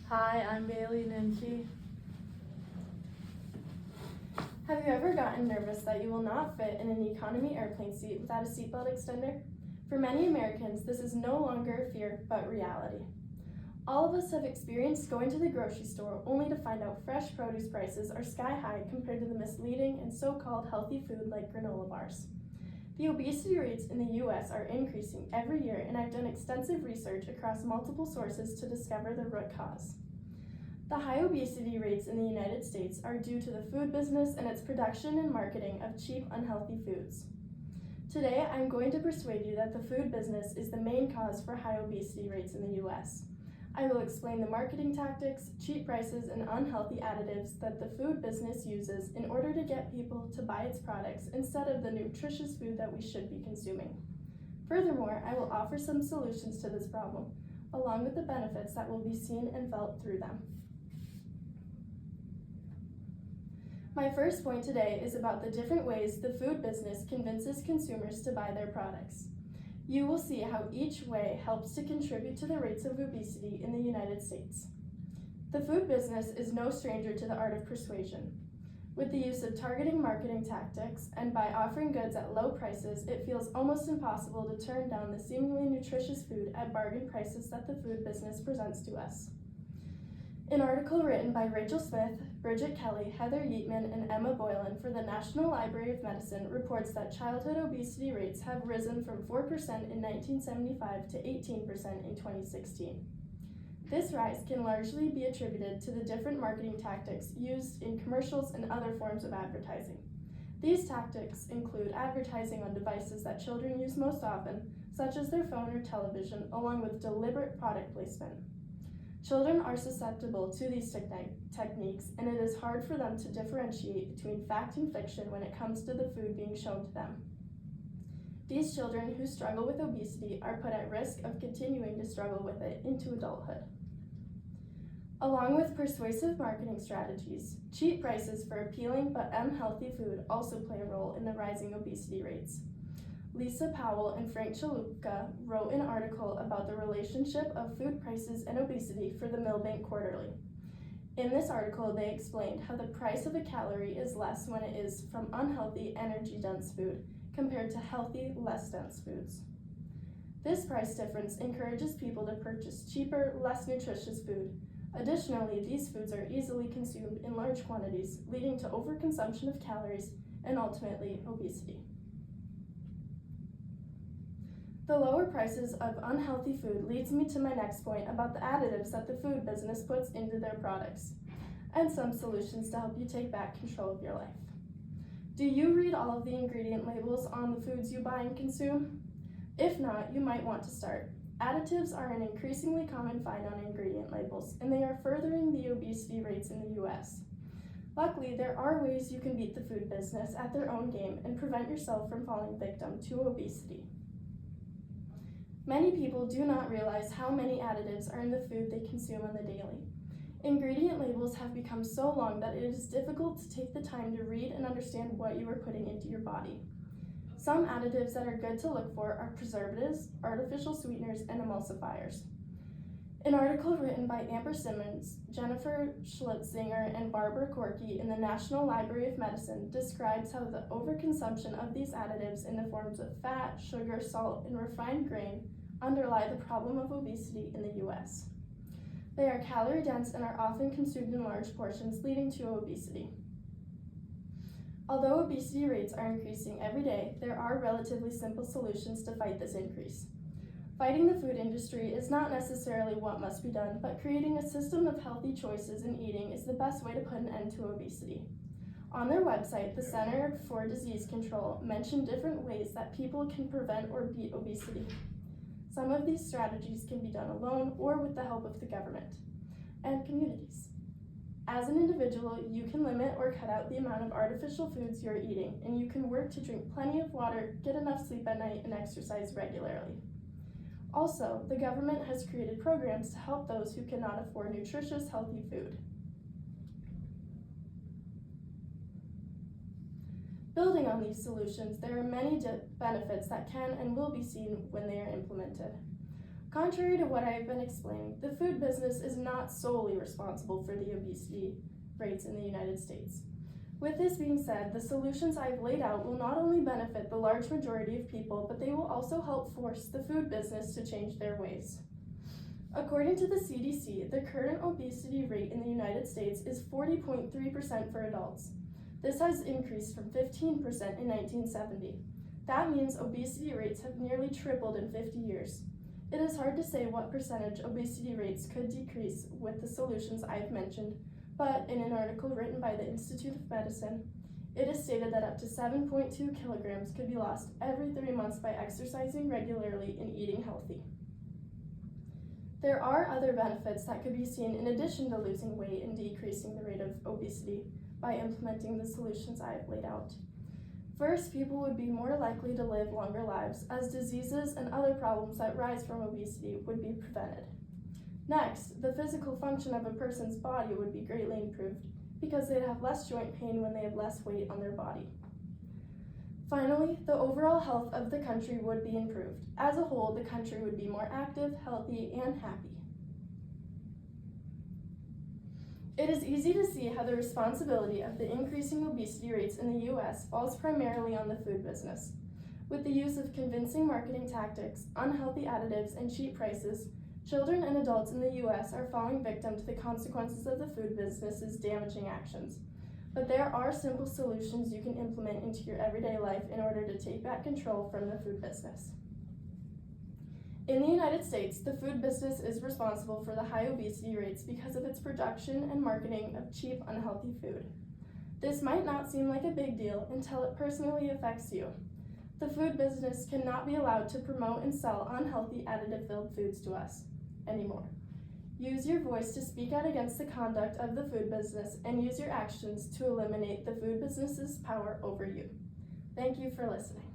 Hi, I'm Bailey Ninke. Have you ever gotten nervous that you will not fit in an economy airplane seat without a seatbelt extender? For many Americans, this is no longer a fear, but reality. All of us have experienced going to the grocery store only to find out fresh produce prices are sky high compared to the misleading and so-called healthy food like granola bars. The obesity rates in the US are increasing every year, and I've done extensive research across multiple sources to discover the root cause. The high obesity rates in the United States are due to the food business and its production and marketing of cheap, unhealthy foods. Today, I'm going to persuade you that the food business is the main cause for high obesity rates in the US. I will explain the marketing tactics, cheap prices, and unhealthy additives that the food business uses in order to get people to buy its products instead of the nutritious food that we should be consuming. Furthermore, I will offer some solutions to this problem, along with the benefits that will be seen and felt through them. My first point today is about the different ways the food business convinces consumers to buy their products. You will see how each way helps to contribute to the rates of obesity in the United States. The food business is no stranger to the art of persuasion. With the use of targeting marketing tactics and by offering goods at low prices, it feels almost impossible to turn down the seemingly nutritious food at bargain prices that the food business presents to us. An article written by Rachel Smith, Bridget Kelly, Heather Yeatman, and Emma Boylan for the National Library of Medicine reports that childhood obesity rates have risen from 4% in 1975 to 18% in 2016. This rise can largely be attributed to the different marketing tactics used in commercials and other forms of advertising. These tactics include advertising on devices that children use most often, such as their phone or television, along with deliberate product placement. Children are susceptible to these techniques, and it is hard for them to differentiate between fact and fiction when it comes to the food being shown to them. These children who struggle with obesity are put at risk of continuing to struggle with it into adulthood. Along with persuasive marketing strategies, cheap prices for appealing but unhealthy food also play a role in the rising obesity rates. Lisa Powell and Frank Chalupa wrote an article about the relationship of food prices and obesity for the Milbank Quarterly. In this article, they explained how the price of a calorie is less when it is from unhealthy, energy-dense food compared to healthy, less dense foods. This price difference encourages people to purchase cheaper, less nutritious food. Additionally, these foods are easily consumed in large quantities, leading to overconsumption of calories and ultimately obesity. The lower prices of unhealthy food leads me to my next point about the additives that the food business puts into their products, and some solutions to help you take back control of your life. Do you read all of the ingredient labels on the foods you buy and consume? If not, you might want to start. Additives are an increasingly common find on ingredient labels, and they are furthering the obesity rates in the US. Luckily, there are ways you can beat the food business at their own game and prevent yourself from falling victim to obesity. Many people do not realize how many additives are in the food they consume on the daily. Ingredient labels have become so long that it is difficult to take the time to read and understand what you are putting into your body. Some additives that are good to look for are preservatives, artificial sweeteners, and emulsifiers. An article written by Amber Simmons, Jennifer Schlitzinger, and Barbara Corky in the National Library of Medicine describes how the overconsumption of these additives in the forms of fat, sugar, salt, and refined grain underlie the problem of obesity in the US. They are calorie dense and are often consumed in large portions, leading to obesity. Although obesity rates are increasing every day, there are relatively simple solutions to fight this increase. Fighting the food industry is not necessarily what must be done, but creating a system of healthy choices in eating is the best way to put an end to obesity. On their website, the Center for Disease Control mentioned different ways that people can prevent or beat obesity. Some of these strategies can be done alone or with the help of the government and communities. As an individual, you can limit or cut out the amount of artificial foods you're eating, and you can work to drink plenty of water, get enough sleep at night, and exercise regularly. Also, the government has created programs to help those who cannot afford nutritious, healthy food. Building on these solutions, there are many benefits that can and will be seen when they are implemented. Contrary to what I have been explaining, the food business is not solely responsible for the obesity rates in the United States. With this being said, the solutions I've laid out will not only benefit the large majority of people, but they will also help force the food business to change their ways. According to the CDC, the current obesity rate in the United States is 40.3% for adults. This has increased from 15% in 1970. That means obesity rates have nearly tripled in 50 years. It is hard to say what percentage obesity rates could decrease with the solutions I've mentioned, but in an article written by the Institute of Medicine, it is stated that up to 7.2 kilograms could be lost every 3 months by exercising regularly and eating healthy. There are other benefits that could be seen in addition to losing weight and decreasing the rate of obesity by implementing the solutions I have laid out. First, people would be more likely to live longer lives, as diseases and other problems that rise from obesity would be prevented. Next, the physical function of a person's body would be greatly improved because they'd have less joint pain when they have less weight on their body. Finally, the overall health of the country would be improved. As a whole, the country would be more active, healthy, and happy. It is easy to see how the responsibility of the increasing obesity rates in the U.S. falls primarily on the food business. With the use of convincing marketing tactics, unhealthy additives, and cheap prices, children and adults in the U.S. are falling victim to the consequences of the food business's damaging actions. But there are simple solutions you can implement into your everyday life in order to take back control from the food business. In the United States, the food business is responsible for the high obesity rates because of its production and marketing of cheap, unhealthy food. This might not seem like a big deal until it personally affects you. The food business cannot be allowed to promote and sell unhealthy, additive-filled foods to us anymore. Use your voice to speak out against the conduct of the food business and use your actions to eliminate the food business's power over you. Thank you for listening.